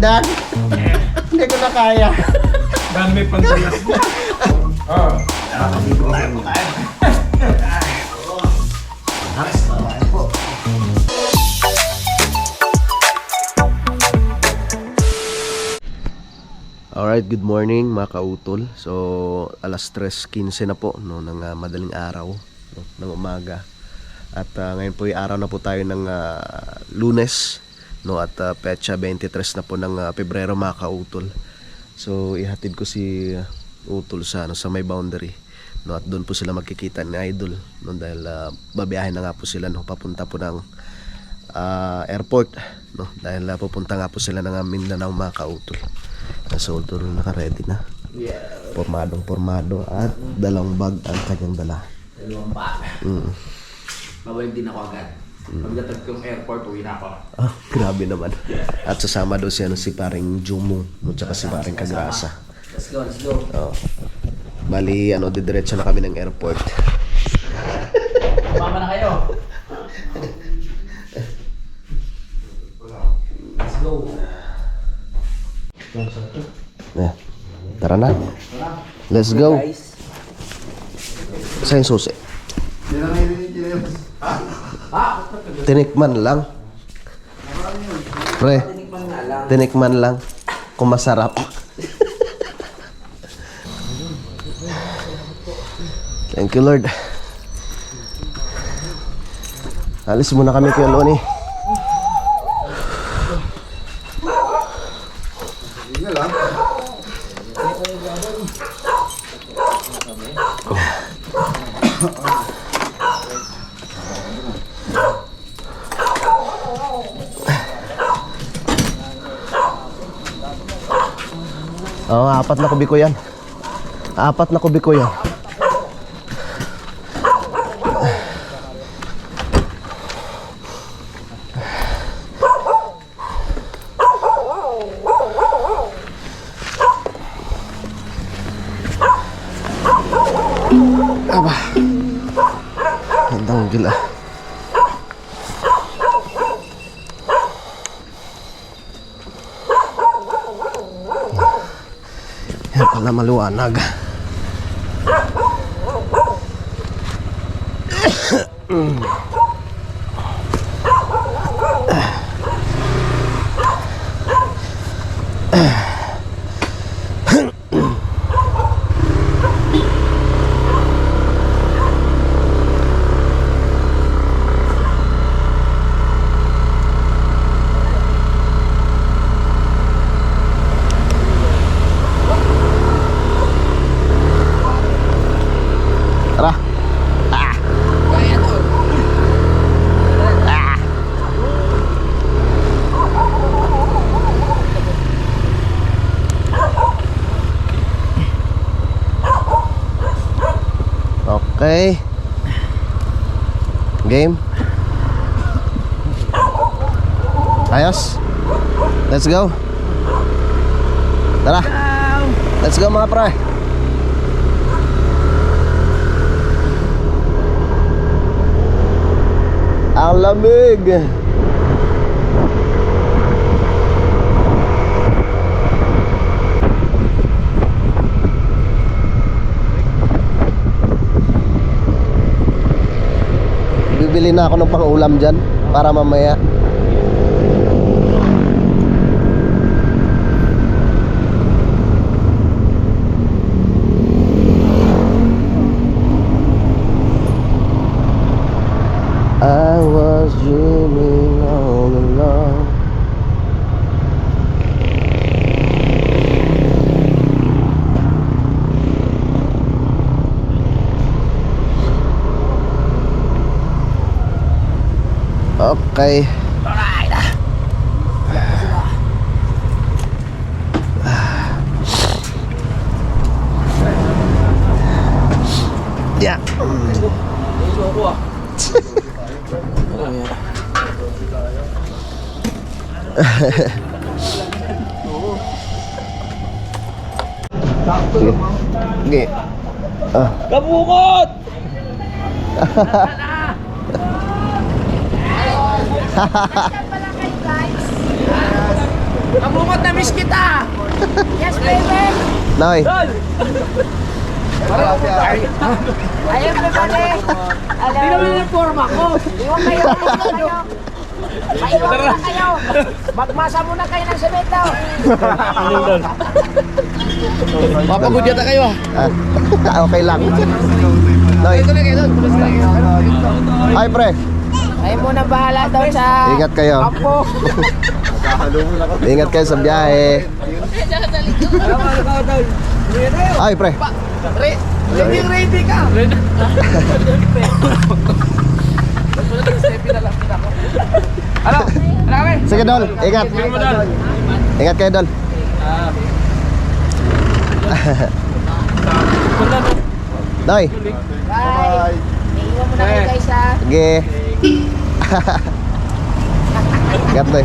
Dan, hindi ko na kaya. Dan may pantalas na. Oh. Alright, good morning mga kautol. So, alas 3:15 na po no, ng madaling araw no, ng umaga. At ngayon po ay araw na po tayo ng Lunes no, at petsa 23 na po ng Pebrero mga kautol. So, ihatid ko si Utol sa may boundary no, at doon po sila magkikita ni Idol no, dahil babiyahin na nga po sila no, papunta po ng airport no, dahil pupunta nga po sila ng Mindanao mga kautol. So, Utol naka-ready na. Pormadong-pormado at dalawang bag ang kanyang dala. Dalawang bag. Babalik din ako agad. Pagdatag kong airport, uwi na ako. Ah, grabe naman. At sasama daw si paring Jumo at saka si paring Kagrasa. Let's go, let's go. Oh. Bali, didiretso na kami ng airport. Mama na kayo. Let's go. Tara na. Let's go. Saan yung susi? Tinikman lang. Pre, tinikman lang. Kung masarap. Thank you, Lord. Alis muna kami kay Loni. Oh, 4 na kubiko yan. 4 na kubiko yan. Aba. Handang gila. Yan pala maluwanag. Tara. Okay. Game. Ayos. Let's go. Tara. Let's go mga pre. Ang lamig. Bibili na ako ng pang-ulam dyan para mamaya. I was dreaming all along. Okay. Yeah. Sige. Kabukot! Pala kayo guys. Kamumot na miss kita! Yes, baby! Noy. Ay, everybody! Hello! Hindi naman yung forma ko! Iwan kayo! Maiwan na kayo! Magmasa muna kayo ng semento! Mapagod yata kayo ah. Okay lang. Noy. Hi, pre. Ay muna bahala daw sa... Ingat kayo. Kampo! Ingat kayo sa biyahe. Ay, pre. Ready ka! Ano? Ano kami? Sige, Dol. Ingat. Ingat kayo, Dol. Noy. Bye! Iwan muna kayo guys ha! Sige. Ingat, Noy.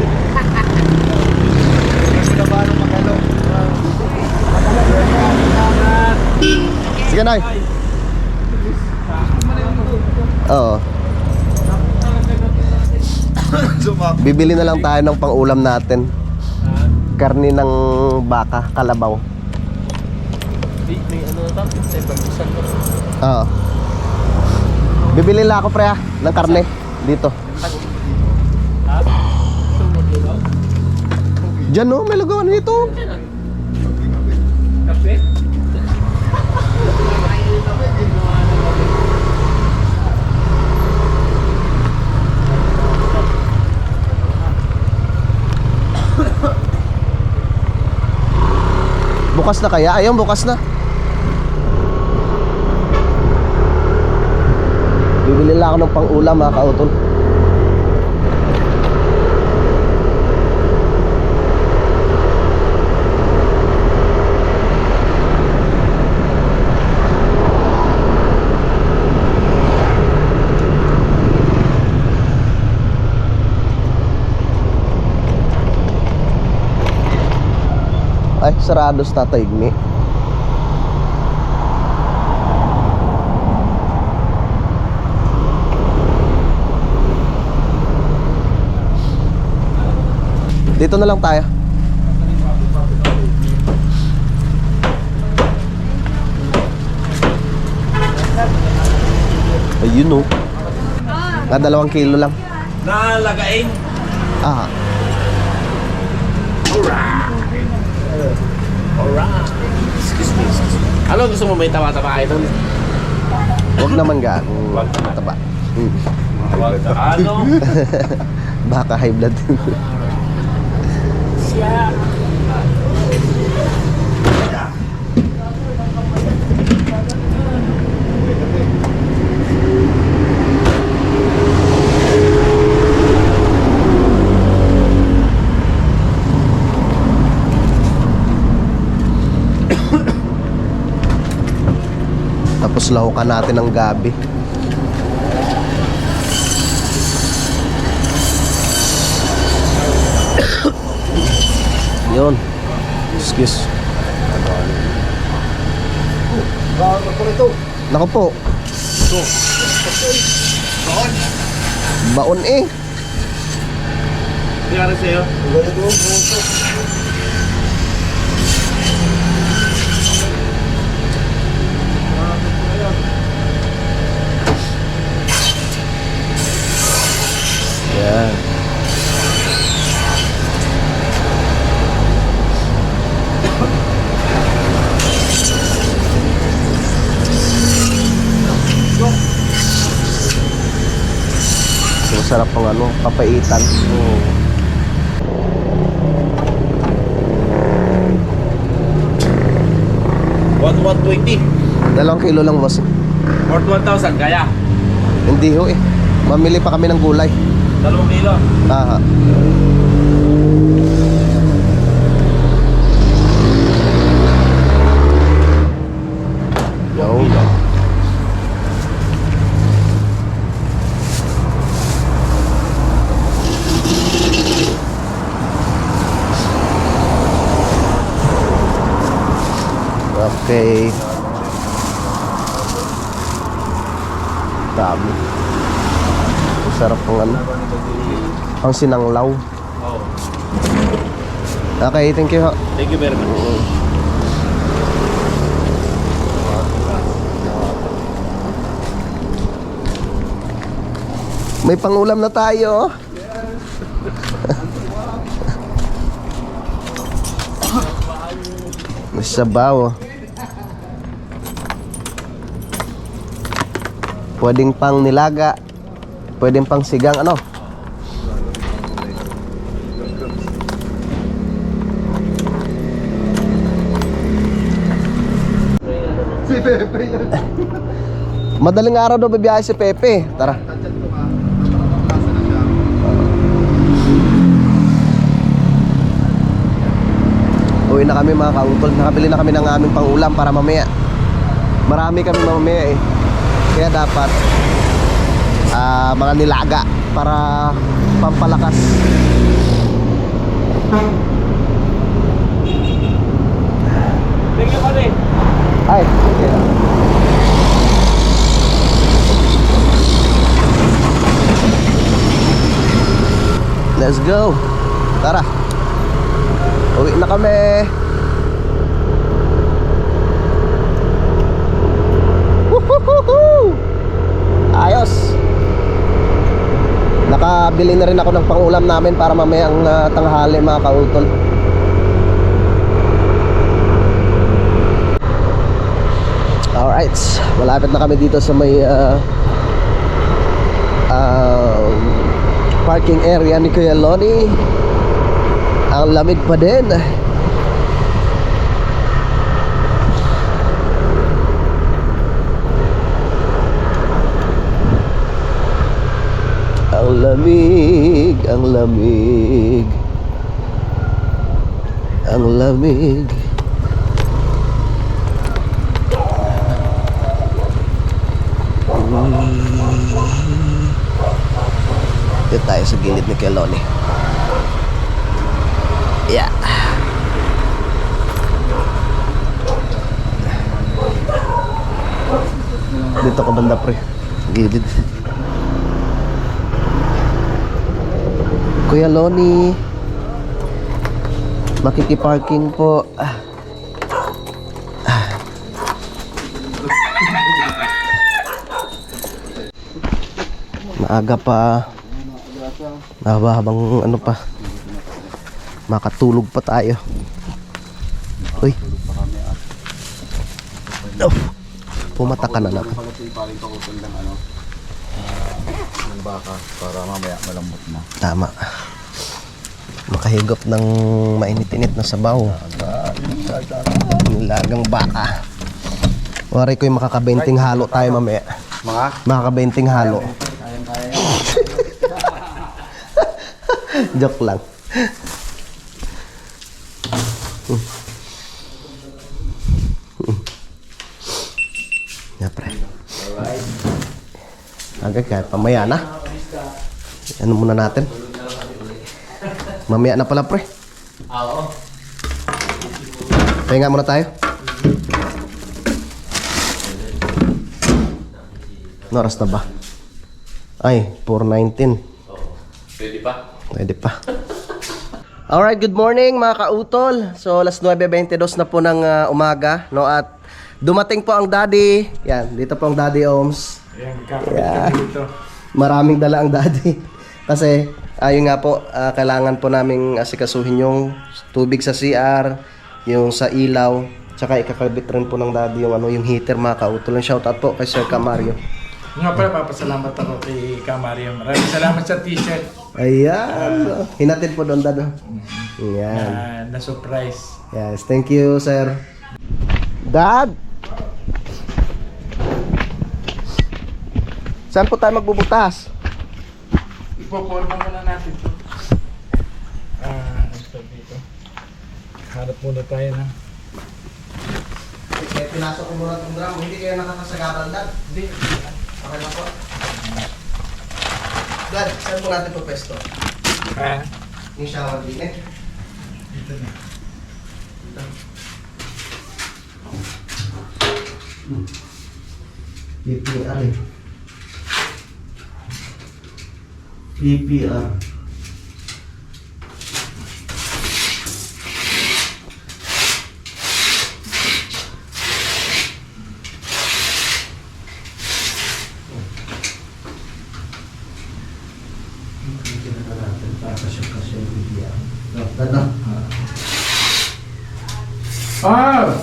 Sige, Noy. Oo. Bibili na lang tayo ng pang-ulam natin. Karni ng baka, kalabaw. Oo. Bibili lang ako, pre, ng karne dito. Diyan, no? May lugawan dito. Kape? Bukas na kaya? Ayun, bukas na. Bibili lang ako ng pang-ulam, mga kautol. Ay, sarado sa Tatay Igni. Dito na lang tayo. Ayun, oh. Na 2 kilo lang. Nalagain. Ah. Alright. Excuse me. Ano gusto mo, may tama-tama kayo doon? Huwag naman gaano. Taba. Ano? Baka high blood. Tapos lahukan natin ng gabi. Yun. Excuse. Nako po. Baon eh. Nangyari sa'yo? Yan. Masarap ang ano, papaitan. Oh. What 120? 2 kilo lang, boss. Or 1,000 kaya? Hindi ho eh. Mamili pa kami ng gulay. 2 kilo. Aha. Yo. Okay. Dami. Masarap ang ano. Ang sinanglaw. Oo. Okay, thank you ho. Thank you very much. May pangulam na tayo. May sabaw. Pwedeng pang nilaga. Pwedeng pang sigang ano. Si Pepe yan. Madaling araw daw bibiyahe si Pepe. Tara. Uwi na kami mga kautol. Nakabili na kami ng aming pangulam para mamaya. Marami kami mamaya eh. Kaya dapat mga nilaga para pampalakas. Thank you, pare. Ay, okay lang. Let's go. Tara. Uwi na kami. Woohoo! Ayos. Nakabili na rin ako ng pangulam namin para mamaya ang tanghali mga kautol. Alright, malapit na kami dito sa may parking area ni Kuya Lonnie. Ang lamig pa din. Ang lamig, ang lamig. Ang lamig. Dito tayo sa gilid ni Kuya Lonnie. Yeah. Dito ka banda pre. Gilid. Kuya Lonnie, makikiparking po. Maaga pa. Habang ano pa, makatulog pa tayo. Uy. Oh, pumata ka na lang. Ng baka para mamaya malambot na. Tama. Makahigop ng mainit-init na sabaw. Nilagang baka. Wari ko yung makakabenting halo tayo mamaya. Makakabenting halo. Joke lang. Ya pre. Agak kahit pamaya na. Ano muna natin? Mamaya na pala pre. Oo. Pahinga muna tayo. Ano oras na ba? Ay, 4:19. Pwede pa? Pwede pa. Alright, good morning mga kautol. So, alas 9:22 na po ng umaga, no? At dumating po ang daddy. Yan, dito po ang Daddy Oms. Ayan, kakabit kami dito. Maraming dala ang daddy. Kasi, ayun nga po, kailangan po naming asikasuhin yung tubig sa CR, yung sa ilaw, tsaka ikakabit rin po ng daddy yung, yung heater mga kautol. Shoutout po kay Sir Camario. Nga pala, papasalamat ako kay Camario. Maraming salamat sa t-shirt Ayan. Hinatid po doon, dad. Ayan. na surprise. Yes, thank you, sir. Dad! Saan po tayo magbubutas? Ipoporma muna natin ito. Dito. Harap muna tayo na. Kaya pinasok ko muna itong drum. Hindi kayo nakakasagaran, Dad. Hindi. Okay na po. Dad, saan po natin po pesto? Yung shower din eh. Dito na. PPR eh. PPR. Ano? Ah!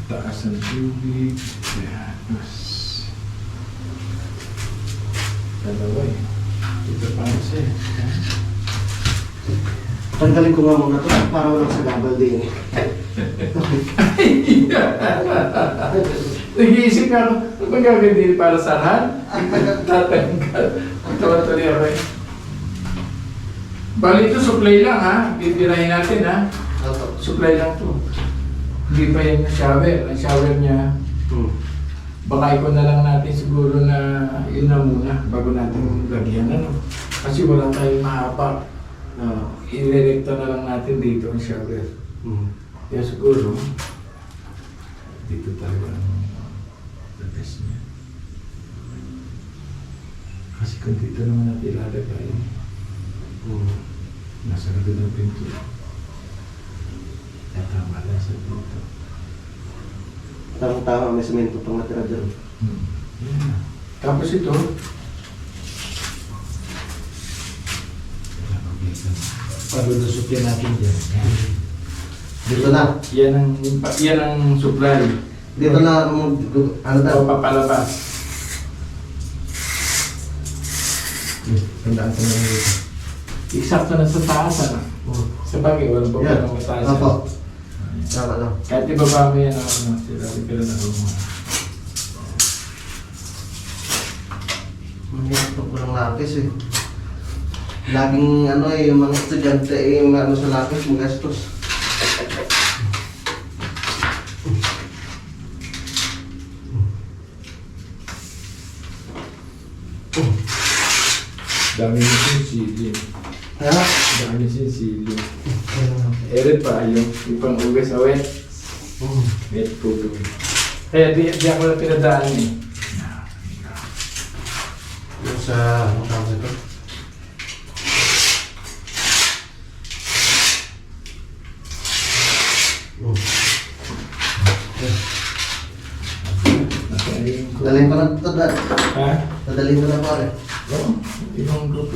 Taas ng tubig. Yan. Dalawa eh. Ito pa kasi. Tanggalin ko nga muna to para walang sagabal din eh. Nag-iisip ka ako, ano gagawin din para sarahan? Tatanggal. Ang tawa-tuloy ako eh. Bali ito, supply lang ha. Bibirahin natin ha. Supply lang to. Hindi pa yung shower. Ang shower niya, baka ikon na lang natin siguro na yun na muna bago natin lagyan. Ano? Kasi wala tayong mahaba. Irerekta na lang natin dito ang shower. Kaya siguro, dito tayo ang the best niya. Kasi kung dito naman natin ilalagay, nasa likod ng pinto. Kaya tama lang sa pinto. Tama, may semento pang natira dyan. Yeah. Tapos ito, palulusupin natin dyan. Yan. Dito na. Yan ang supply. Dito na, ano O daw? papalabas. Tandaan ko na lang dito. Eksakto na sa taas, ano? Sa bagay, walang baba Yan. ng mataas. Opo. Tama lang. Kahit ibaba mo yan, ano, sila pero na ako. Mahirap ko ng lapis eh. Laging ano eh, yung mga estudyante eh, yung ano sa lapis, magastos. Dami nyo sinisili. Ha? Dami sinisili. Eren pa, yung pang-ugas awet. Wet po. Kaya di ako na pinadaan eh. Yung sa, ano tawag ito? Dalhin ko na ito, Dad. Ha? Dadalhin ko na pare. Oo. Ibang grupo.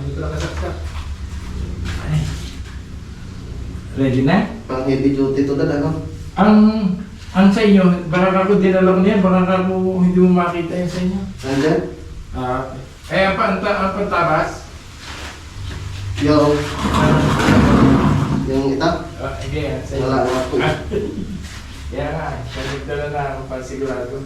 Hindi ko lang nasaksak. Ready na? Pang heavy duty to, Dad, ano? Ang sa inyo, baka ako dinala mo niyan, baka ako hindi mo makita yan sa inyo. Nandyan? Ang pantabas? Yung itak? Hindi yan, sa inyo. Wala nga po. Kaya nga, panigdala na ako para sigurado.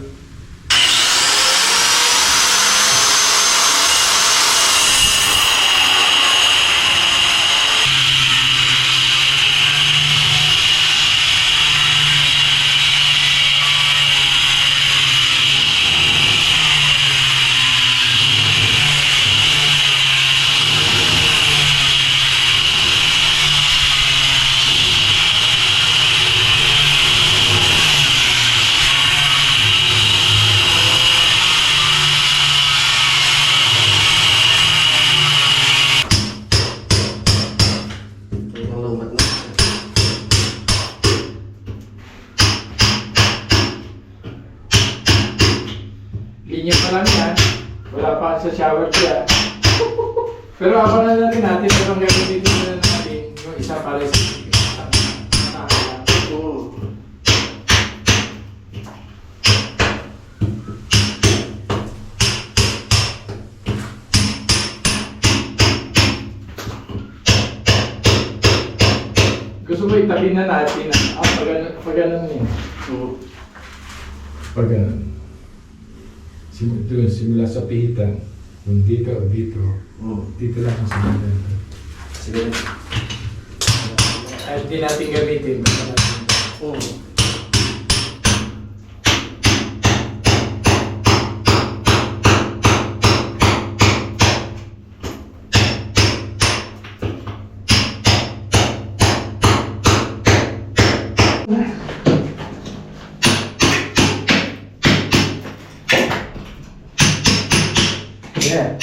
Yung lumat na. Linya pa lang yan. Wala pa sa shower ko yan. Pero abangan natin pero ang gagawin dito na natin, yung isa para sa gusto mo itabi na natin pag ganun eh. Pag ganun. Simula sa pihitan, kung dito o dito, dito lang ang simula. Sige. At di natin gamitin. Basta natin. Yeah.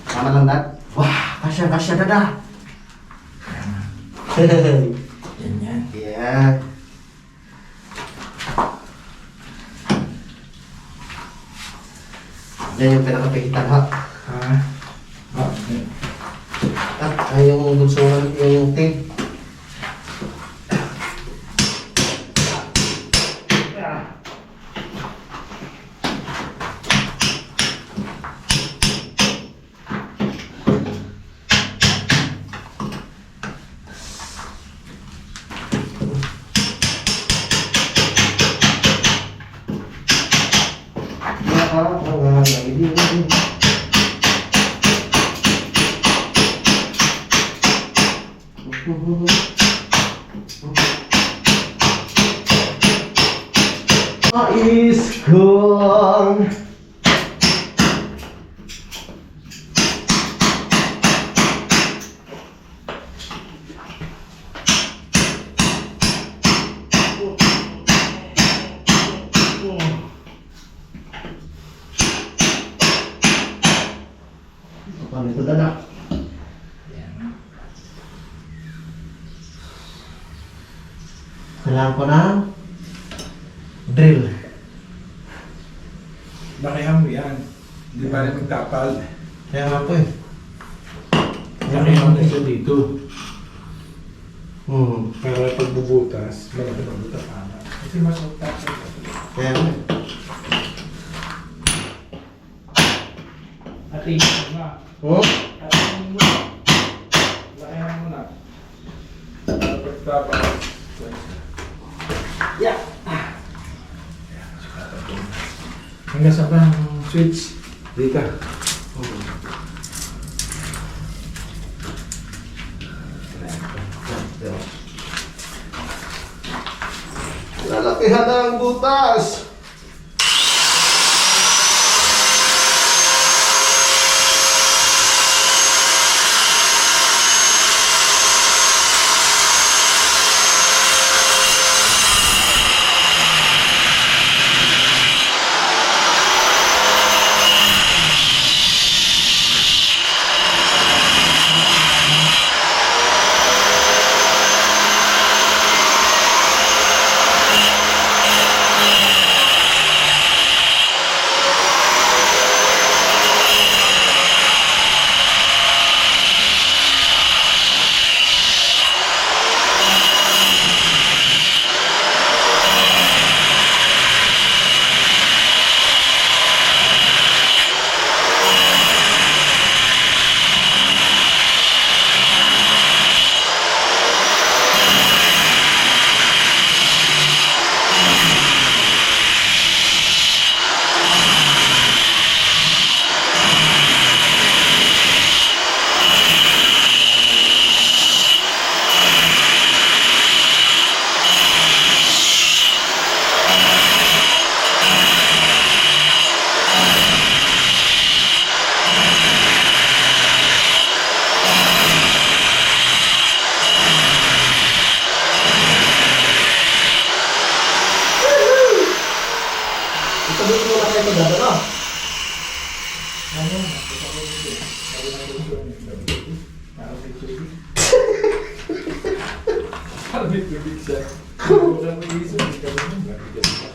Tama lang, Dad. Wah, kasya, Dada. Yan. Yeah. Yan yung pinakapihitan, ha? Ha? Okay. At yung bunsungan, yung tape. Is gone. Paano ito, Dada? Kailangan ko ng drill. Lakihan mo yan. Hindi pa rin magtapal. Kaya nga po eh. Lakihan mo na siya dito. Hmm. Para pagbubutas, malaki na butas ana. Kasi mas magtapal. Kaya nga. Ating mo na. Oh? Ating mo na. Lakihan mo na. Para pagtapal. Yeah. Hanggang sa bang switch? Dito. Lalakihan na ang butas. Sabihin mo lang ito, Dada, no? Ano? Nakita ko dito. Sabi na ko dito. Parang may tubig. Parang may tubig siya. Parang may iso. Hindi ka ba nung mabigat ka?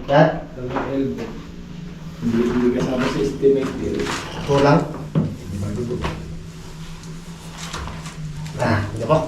Dad? Dalawang elbow. Hindi kasama sa estimate pero Kulang? Hindi po.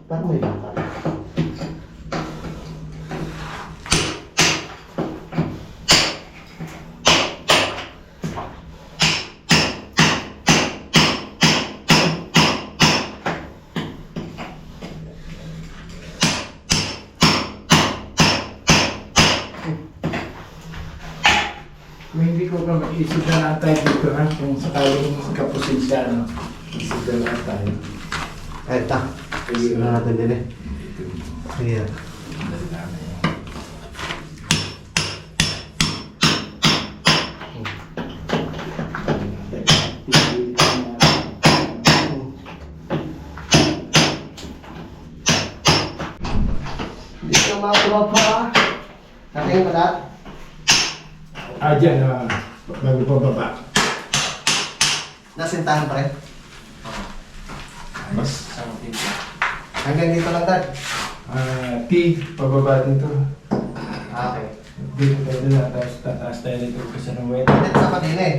Parang may baka. kung hindi ko pa mag-isip na lang tayo dito ha, kung sakaling kapusin siya, no? Isip na lang tayo. Ay, ta. Sige na natin din eh. Sige. Dito mga tropa. Natingin pa lahat. Dyan, bago pa baba. Nasintahan pa rin. Mas, Hanggang dito lang, Dad. T, pababa dito. Okay. Dito tayo na, tapos tataas tayo dito kasi ng wet. Dito sa kanina eh.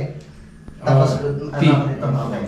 Tapos, T. dito. Okay.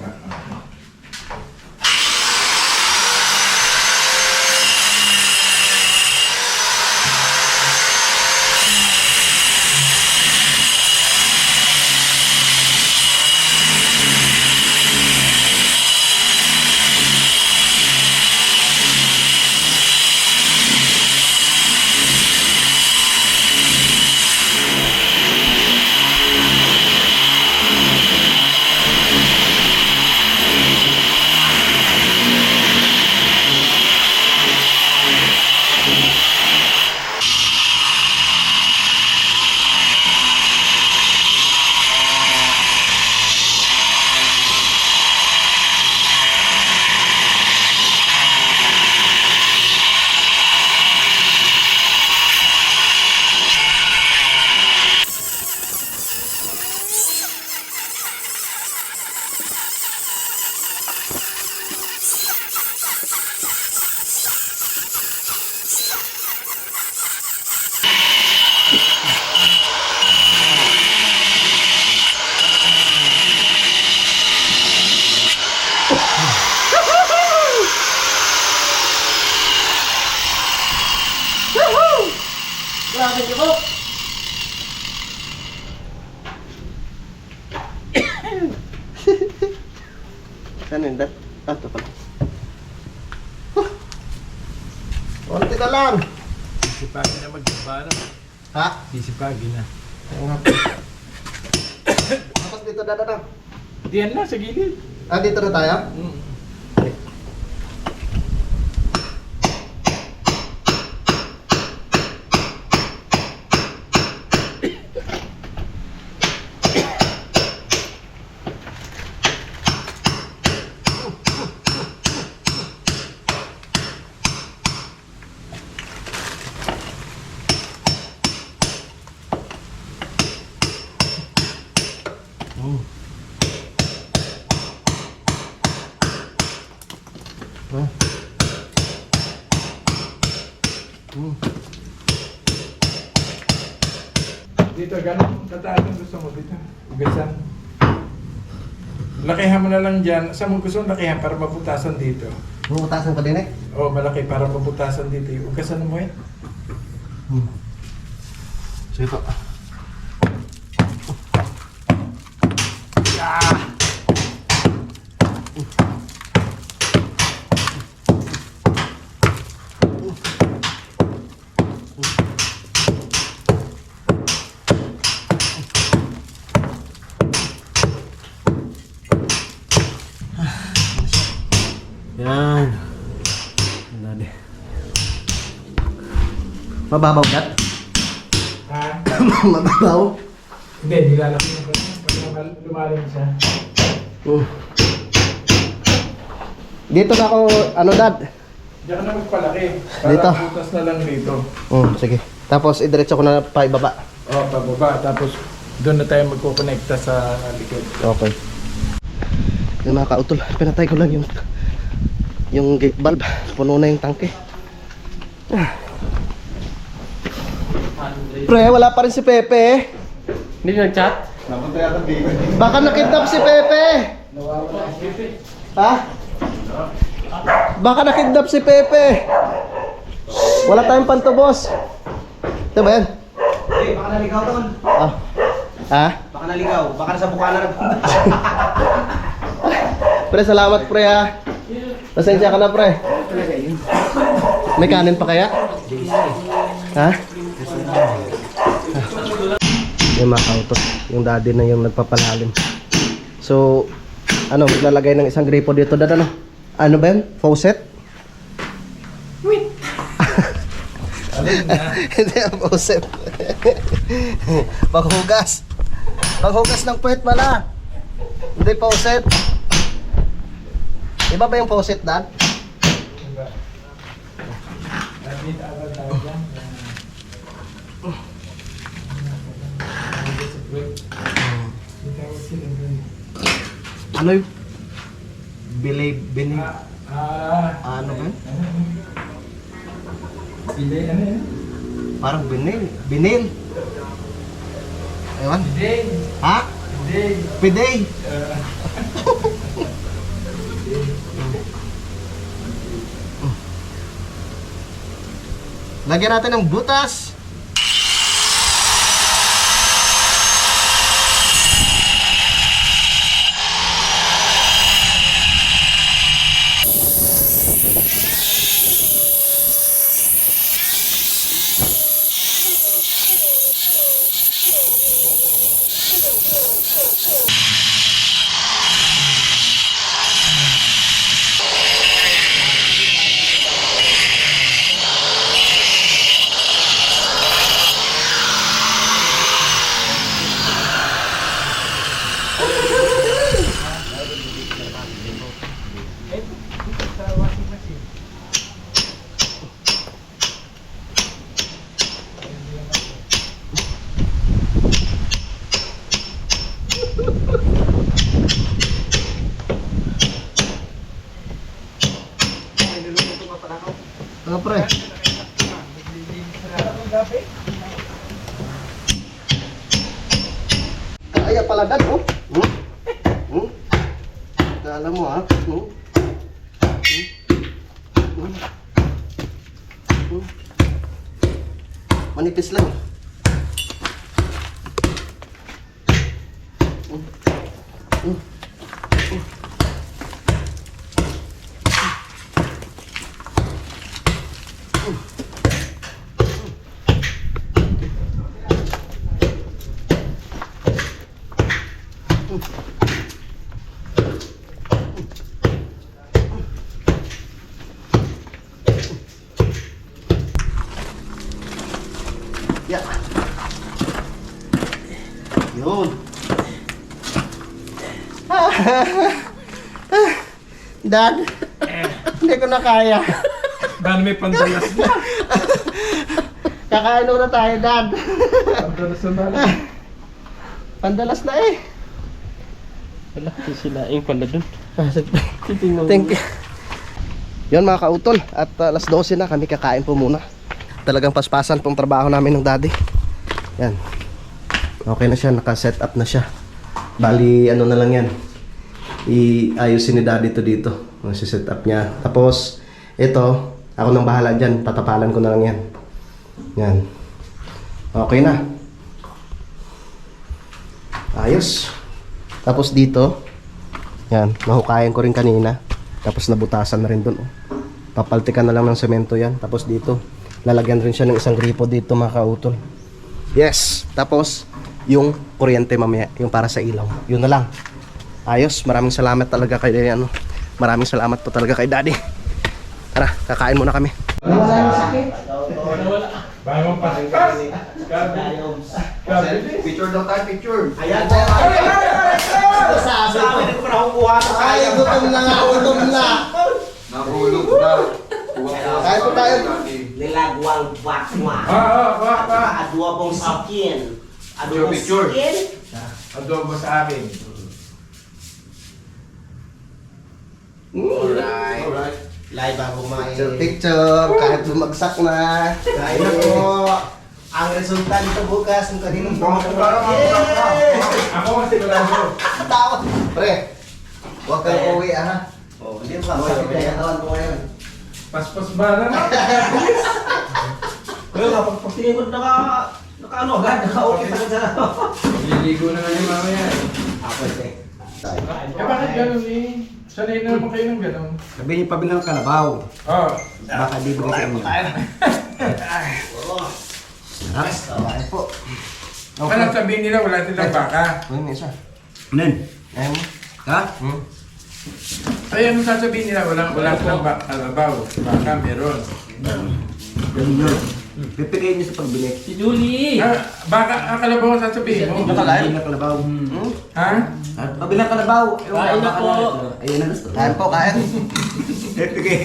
Grabe niyo po. Saan yun, Dad? Ito pala. Konti na lang. Sisipagin na magpapano. Ha? Sisipagin na. Oo nga. Tapos dito, Dad, ano? Diyan na, sa gilid. Dito na tayo? Dito, ganun. Tataas ang gusto mo dito. Ugasan. Lakihan mo na lang dyan. Saan mo gusto mong lakihan para maputasan dito? Bumutasan pa din eh. Oo, malaki para maputasan dito. Ugasan mo eh. Sige po. Yan. Yan. Mababaw yan? Ha? Mababaw? Hindi, hindi lalaki na pa. Pag lumalim siya. Dito na ako, ano, Dad? Diyan ka na magpalaki. Dito? Para butas na lang dito. Sige. Tapos idiretso ko na pa ibaba. O, pababa. Tapos doon na tayo magkukonekta sa likod. Okay. Yung mga kautol, pinatay ko lang yung gate valve. Puno na yung tangke. Pre, wala pa rin si Pepe. Hindi nag-chat? Baka nakidnap si Pepe. Ha? Baka nakidnap si Pepe. Wala tayong pantubos. Ito ba yan? Hey, baka naligaw doon. Ah. Ha? Baka naligaw. Baka nasa bukana na. Pre, salamat pre ha. Pasensya ka na pre. May kanin pa kaya? Ha? Yung mga kautos, yung daddy na yung nagpapalalim. So, ano, maglalagay ng isang gripo dito, dad, ano? Ano ba yan? Faucet? Hindi, faucet. Panghugas. Panghugas ng puwet pala. Hindi faucet. Iba ba yung faucet, dad? Admit agad tayo dyan. Ano yung binay? Ano ba? Pili, ano yun? Parang binil. Binil. Ewan. Day. Ha? Day. Piday. Lagyan natin ng butas. Ano pre? Kaya pala dad, oh. Kala mo ha. Manipis lang. Yeah. Yun. Dad, hindi ko na kaya. Dahil may pandalas na. Kakain na tayo, Dad. Pandalas na lang. Pandalas na eh. Wala, sisinaing pala dun. Thank you. Yun mga kautol, at alas 12 na kami kakain po muna. Talagang paspasan pong trabaho namin ng daddy. Yan. Okay na siya, naka-set up na siya. Bali, ano na lang yan. Iayusin ni daddy to dito. Set up niya. Tapos, ito, ako nang bahala dyan. Tatapalan ko na lang yan. Yan. Okay na. Ayos. Tapos dito, yan, mahukayan ko rin kanina. Tapos nabutasan na rin dun. Papaltikan na lang ng semento yan. Tapos dito, lalagyan rin siya ng isang gripo dito mga kautol. Yes. Tapos, yung kuryente mamaya, yung para sa ilaw. Yun na lang. Ayos. Maraming salamat talaga kay ano. Maraming salamat po talaga kay daddy. Tara, kakain muna kami. Wala yung sakit. Bagong paspas. Picture daw tayo, picture. Ayan. Sabi ko pa na kukuha sa Ay, gutom na nga, gutom na. Nahulog na. Kuha Kaya po tayo. Nilagwang bakwa. Baka. At adobong sikin. Adobong Picture. sikin. Adobo sa akin. Alright. Live ako kumain. Picture. Kahit bumagsak na. Kain na po. Ang resulta nito bukas ng kaninong Ako sigurado. Tawa. Pre. Huwag kang uwi ha. Oh, hindi pa. Sakit na yung katawan ko ngayon. Paspas ba na? Pero kapag pagtingin ko naka-ano agad, naka-okay pa sa Liligo na ngayon mamaya. Ako eh. Bakit ganun eh? Sanay na naman kayo ng ganun. Sabi niyo pabilang ng kalabaw. Oo. Baka di ba sa inyo? Sarap. Po. Anong sabihin nila wala silang baka? Uy, may isa. Nen. Ayaw mo? Ha? Ay, anong sasabihin nila wala silang kalabaw? Baka meron. Ganun yun. Pipigay niyo sa pagbili. Si Julie! Baka ang kalabaw ang sasabihin mo? Pabilang ng kalabaw. Ha? Pabilang kalabaw. Kain na po. Ayun na gusto. Kain po, kain. Pipigay.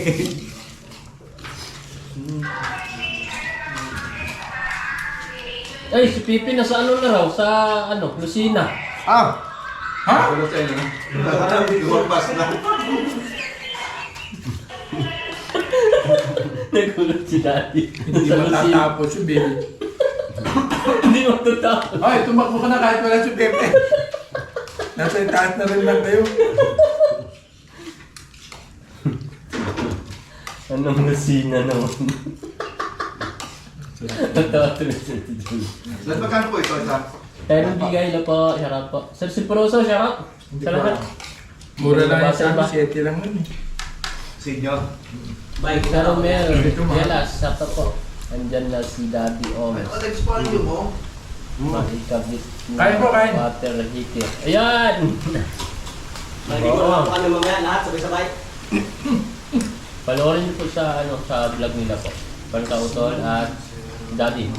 Ay, si Pipi nasa ano na raw? Sa ano? Lucina. Ah! Ha? Lumabas na. Nagulat si Daddy. Hindi matatapos yung baby. Hindi matatapos. Ay, tumakbo ka na kahit wala si Pepe. Nasa itaas na rin lang kayo. Anong Lucina naman? Tatawa tuloy si Julie. Lahat magkano po ito? Pero bigay na po. Shoutout po. Sir Siproso, shoutout. Hindi Sa ko lahat. Mura lang yung Basa ba? 7 lang nun eh. Sinyo. Sa Romel, Ito, ma. Yelas, shoutout po. Andyan na si Daddy Omes. Expand nyo mo. Maikabit ng Kain po, kain. water heater. Ayan! Hindi ko naman kami mamaya lahat sabay-sabay. Panoorin niyo po sa ano sa vlog nila po. Pankautol at Daddy.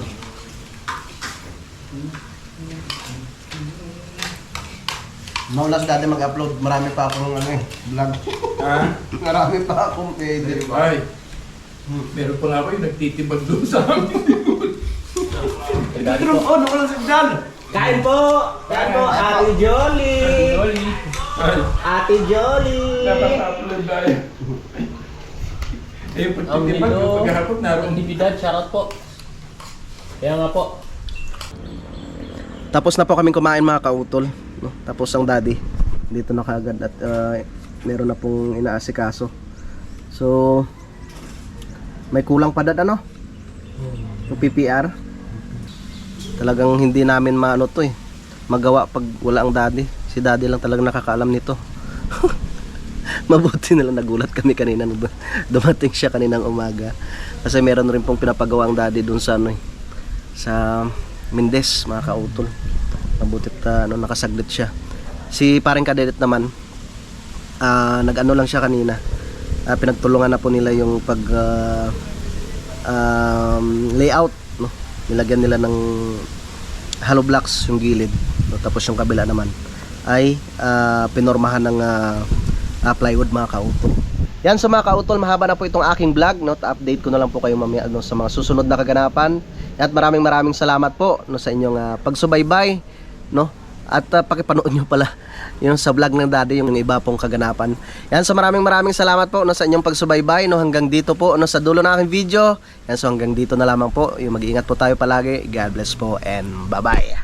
Maulas dati mag-upload. Marami pa akong ano eh, vlog. Ha? Marami pa akong pwede. Ay. Meron pa nga ako yung nagtitibag doon sa amin. Kay Daddy po. Oh, nakulang si Jan. Kain po! Kain po, Ate Jolie! Dolly. Ay. Ate Jolie! Nakaka-upload tayo. Eh, Ang pagtitibag, hilo. yung paghahapot, naroon. Dividend, shoutout po. Kaya nga po. Tapos na po kaming kumain mga kautol. No? Tapos ang daddy dito na kaagad at meron na pong inaasikaso. So may kulang pa dad ano? Yung PPR. Talagang hindi namin maano to eh. Magawa pag wala ang daddy. Si daddy lang talagang nakakaalam nito. Mabuti na lang nagulat kami kanina nung dumating siya kaninang umaga. Kasi meron rin pong pinapagawa ang daddy dun sa ano eh, sa Mendez mga kautol. Mabutit nakasaglit siya. Si paring kadedet naman nag-ano lang siya kanina. Pinagtulungan na po nila yung pag layout, no? Nilagyan nila ng hollow blocks yung gilid, no? Tapos yung kabila naman ay pinormahan ng plywood mga kautol. Yan sa mga kautol, mahaba na po itong aking vlog, no? Update ko na lang po kayo mamaya sa mga susunod na kaganapan. At maraming salamat po no, sa inyong pagsubaybay, no? At pakipanood nyo pala yung sa vlog ng daddy yung iba pong kaganapan. Yan, so maraming salamat po no, sa inyong pagsubaybay, no? Hanggang dito po no, sa dulo ng aking video. Yan, so hanggang dito na lamang po. Yung mag-iingat po tayo palagi. God bless po and bye bye.